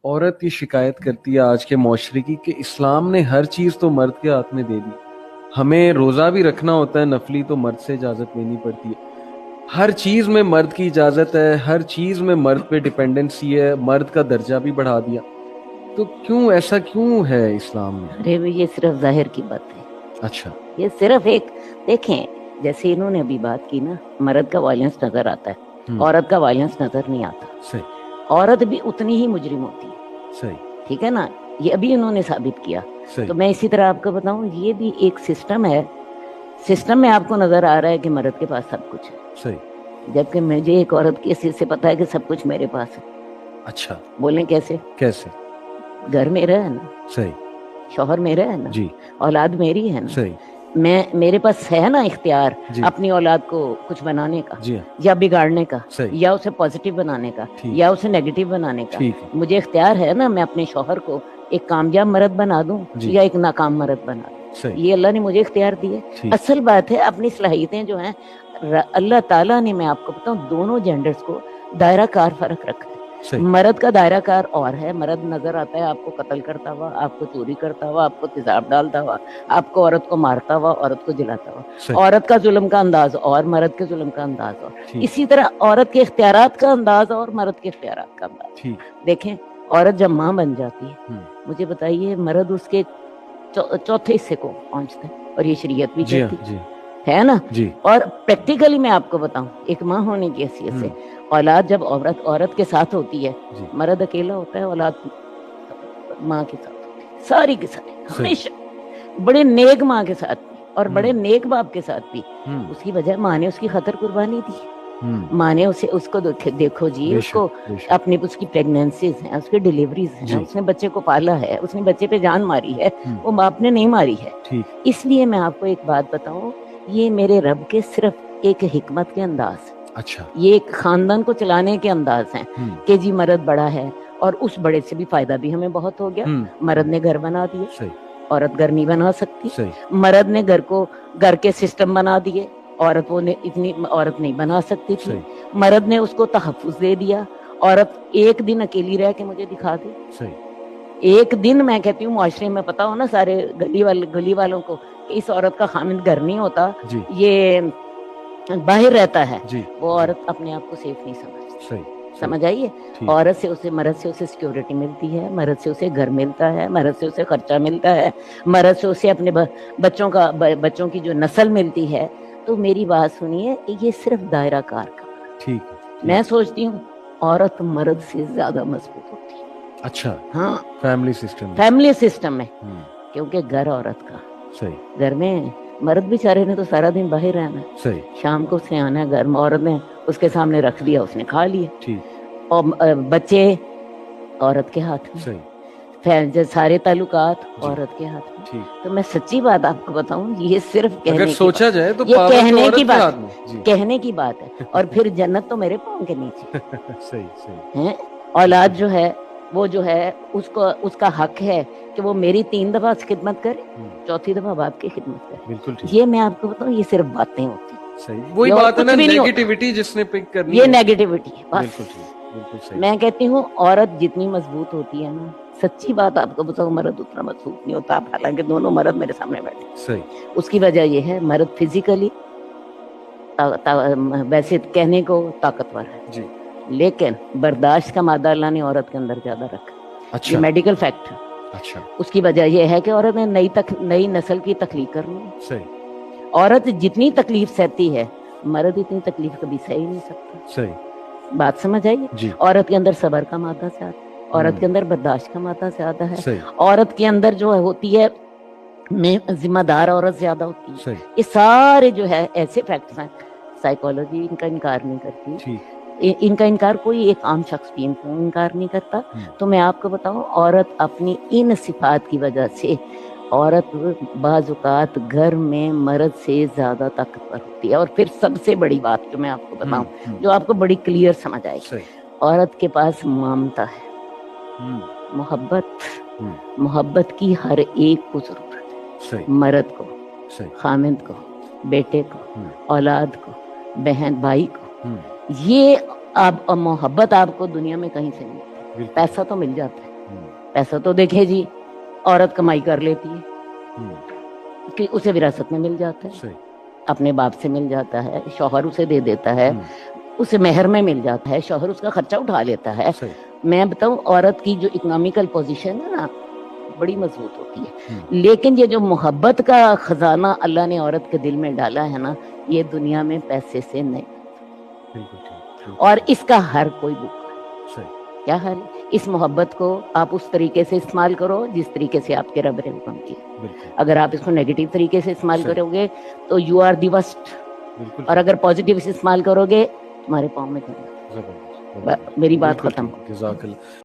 عورت کی شکایت کرتی ہے آج کے معاشرے کی کہ اسلام نے ہر چیز تو مرد کے ہاتھ میں دے دی. ہمیں روزہ بھی رکھنا ہوتا ہے نفلی تو مرد سے اجازت لینی پڑتی ہے. ہر چیز میں مرد کی اجازت ہے, ہر چیز میں مرد پہ ڈیپینڈنسی ہے, مرد کا درجہ بھی بڑھا دیا. تو کیوں ایسا کیوں ہے اسلام میں؟ ارے یہ صرف ظاہر کی بات ہے. اچھا, یہ صرف ایک دیکھیں جیسے انہوں نے ابھی بات کی نا, مرد کا وائلنس نظر آتا ہے, عورت کا وائلنس نظر نہیں آتا. صحیح, عورت بھی اتنی ہی مجرم ہوتی ہے. صحیح, ٹھیک ہے نا, یہ ابھی انہوں نے ثابت کیا. صحیح, تو میں اسی طرح آپ کو بتاؤں, یہ بھی ایک سسٹم ہے. سسٹم میں آپ کو نظر آ رہا ہے کہ مرد کے پاس سب کچھ ہے, صحیح. جبکہ مجھے ایک عورت کی حیثیت سے پتا ہے کہ سب کچھ میرے پاس ہے. اچھا, بولیں کیسے؟ کیسے؟ گھر میرا ہے نا, صحیح, شوہر میرا ہے نا, جی, اولاد میری ہے نا, صحیح, میرے پاس ہے نا اختیار جی, اپنی اولاد کو کچھ بنانے کا, جی ہاں, یا بگاڑنے کا, صحیح, یا اسے پازیٹیو بنانے کا, ٹھیک, یا اسے نیگیٹو بنانے کا. ٹھیک ہے, مجھے اختیار ہے نا, میں اپنے شوہر کو ایک کامیاب مرد بنا دوں جی, یا ایک ناکام مرد بنا دوں. صحیح, یہ اللہ نے مجھے اختیار دی ہے. ٹھیک, اصل بات ہے اپنی صلاحیتیں جو ہیں اللہ تعالیٰ نے, میں آپ کو بتاؤں, دونوں جینڈرز کو دائرہ کار فرق رکھا ہے. صحیح, مرد کا دائرہ کار اور ہے, مرد نظر آتا ہے آپ کو قتل کرتا ہوا, آپ کو چوری کرتا ہوا, آپ کو تیزاب ڈالتا ہوا, آپ کو عورت کو مارتا ہوا, عورت کو جلاتا ہوا. صحیح, عورت کا ظلم کا انداز اور مرد کے ظلم کا انداز اور. ٹھیک, اسی طرح عورت کے اختیارات کا انداز اور مرد کے اختیارات کا انداز. ٹھیک, دیکھیں عورت جب ماں بن جاتی ہے, ہم, مجھے بتائیے مرد اس کے چوتھے حصے کو پہنچتا ہے, اور یہ شریعت بھی جی ہاں, کہتی جی, ہے نا. جی, اور پریکٹیکلی میں آپ کو بتاؤں, ایک ماں ہونے کی حیثیت سے اولاد جب عورت کے ساتھ ہوتی ہے, جی, مرد اکیلا ہوتا ہے, اولاد ماں کے ساتھ ہوتی ہے, ساری کی ساری, صحیح, ہمیشہ. بڑے نیک ماں کے ساتھ بھی اور بڑے ہم, نیک باپ کے ساتھ بھی. ہم, اس کی وجہ ماں نے اس کی خاطر قربانی دی. ہم, ماں نے اس کو دیکھو جی, بے اس شک, کو بے شک, اپنی اس کی پریگنینسیز ہیں, اس کی ڈیلیوریز ہیں, جی, اس نے بچے کو پالا ہے, اس نے بچے پہ جان ماری ہے, ہم, وہ باپ نے نہیں ماری ہے. ٹھیک, اس لیے میں آپ کو ایک بات بتاؤں, یہ میرے رب کے صرف ایک حکمت کے انداز, اچھا, یہ ایک خاندان کو چلانے کے انداز ہیں ہم, کہ جی مرد بڑا ہے, اور اس بڑے سے بھی فائدہ بھی ہمیں بہت ہو گیا. ہم, مرد نے گھر بنا دیے, صحیح, عورت گھر نہیں بنا سکتی. صحیح, مرد نے گھر کے سسٹم بنا دیے, عورت عورت نہیں بنا سکتی تھی. صحیح, مرد نے اس کو تحفظ دے دیا, عورت ایک دن اکیلی رہ کے مجھے دکھا دے. صحیح, ایک دن, میں کہتی ہوں معاشرے میں پتا ہو نا سارے گلی والوں کو کہ اس عورت کا خامد گھر نہیں ہوتا, جی, یہ باہر رہتا ہے, جی, وہ جی, عورت اپنے آپ کو سیف نہیں سمجھتی. صحیح, صحیح, سمجھ آئیے, ٹھیک, عورت سے مرد سے اسے سیکیورٹی ملتی ہے, مرد سے اسے گھر ملتا ہے, مرد سے اسے خرچہ ملتا ہے, مرد سے اسے اپنے بچوں کی جو نسل ملتی ہے. تو میری بات سنیے, یہ صرف دائرہ کار کا. ٹھیک, میں ٹھیک, سوچتی ہوں عورت مرد سے زیادہ مضبوط ہوتی ہے. اچھا, ہاں, فیملی سسٹم, فیملی سسٹم میں, ہم, کیونکہ گھر عورت کا, صحیح, گھر میں مرد بیچارے نے تو سارا دن باہر رہنا ہے, صحیح, شام کو اسے آنا ہے گھر میں, عورت نے اس کے سامنے رکھ دیا, اس نے کھا لیا. ٹھیک, اور بچے عورت کے ہاتھ میں, صحیح, سارے تعلقات جی, عورت کے ہاتھ میں. ٹھیک. تو میں سچی بات آپ کو بتاؤں, یہ صرف اگر کہنے کی سوچا بات, جائے تو یہ پاور تو کہنے کی عورت کے بات, ہاتھ میں, جی, کہنے کی بات ہے. اور پھر جنت تو میرے پاؤں کے نیچے صحیح, صحیح, ہے. بالکل, اولاد جو ہے وہ جو ہے اس کا حق ہے کہ وہ میری 3 دفعہ خدمت کرے, ہم, چوتھی دفعہ باپ کی خدمت کرے. بالکل ٹھیک, یہ میں آپ کو بتاؤں, یہ صرف باتیں ہوتی ہیں, صحیح, وہی یہ اور بات ہے نا, کچھ بھی نہیں ہوتا. نیگیٹیوٹی جس نے پک کرنی یہ ہے, نیگیٹیوٹی ہے بس. بالکل ٹھیک, بالکل صحیح, میں کہتی ہوں عورت جتنی مضبوط ہوتی ہے نا, سچی بات آپ کو بتاؤں, مرد اتنا مضبوط نہیں ہوتا. حالانکہ دونوں مرد میرے سامنے بیٹھے, صحیح, اس کی وجہ یہ ہے مرد فزیکلی ویسے کہنے کو طاقتور ہے, جی, لیکن برداشت کا مادہ اللہ نے عورت کے اندر زیادہ رکھا. یہ اچھا, میڈیکل فیکٹ ہے. اچھا, اس کی وجہ یہ ہے کہ عورت نے نئی نسل کی تخلیق کرنی ہے. صحیح, عورت جتنی تکلیف سہتی ہے, مرد اتنی تکلیف کبھی سہ ہی نہیں سکتا. صحیح, بات سمجھ آئیے, جی, عورت کے اندر صبر کا مادہ زیادہ ہے, عورت ہم, کے اندر برداشت کا مادہ زیادہ ہے, صحیح, عورت کے اندر جو ہوتی ہے میں ذمہ دار عورت زیادہ ہوتی ہے. صحیح, یہ سارے جو ہے ایسے فیکٹس ہیں, سائیکالوجی ان کا انکار نہیں کرتی, ٹھیک, ان کا انکار کوئی ایک عام شخص بھی انکار نہیں کرتا. ہم, تو میں آپ کو بتاؤں, عورت اپنی ان صفات کی وجہ سے, عورت بعض اوقات گھر میں مرد سے زیادہ طاقتور ہوتی ہے. اور پھر سب سے بڑی بات جو میں آپ کو ہم, بتاؤں, ہم, جو آپ کو بڑی کلیئر سمجھ آئے گی, صحیح, عورت کے پاس ممتا ہے, ہم, محبت. ہم, محبت کی ہر ایک کو ضرورت ہے, صحیح, مرد کو, صحیح, خامند کو, بیٹے کو, ہم, اولاد کو, بہن بھائی کو. ہم, یہ اب محبت آپ کو دنیا میں کہیں سے نہیں ملتی. بالکل, پیسہ تو مل جاتا ہے, پیسہ تو دیکھے جی عورت کمائی کر لیتی ہے کہ اسے وراثت میں مل جاتا ہے, اپنے باپ سے مل جاتا ہے, شوہر اسے دے دیتا ہے, اسے مہر میں مل جاتا ہے, شوہر اس کا خرچہ اٹھا لیتا ہے. میں بتاؤں عورت کی جو اکنامیکل پوزیشن ہے نا بڑی مضبوط ہوتی ہے, لیکن یہ جو محبت کا خزانہ اللہ نے عورت کے دل میں ڈالا ہے نا یہ دنیا میں پیسے سے نہیں, اور اس کا ہر کوئی بھوکا ہے. کیا حال ہے؟ اس محبت کو آپ اس طریقے سے استعمال کرو جس طریقے سے آپ کے رب نے حکم کیا. اگر آپ اس کو نیگیٹو طریقے سے استعمال کرو گے تو یو آر دی ورسٹ, اور اگر پازیٹیو سے استعمال کرو گے تمہارے پاؤں میں جنت. میری بات ختم.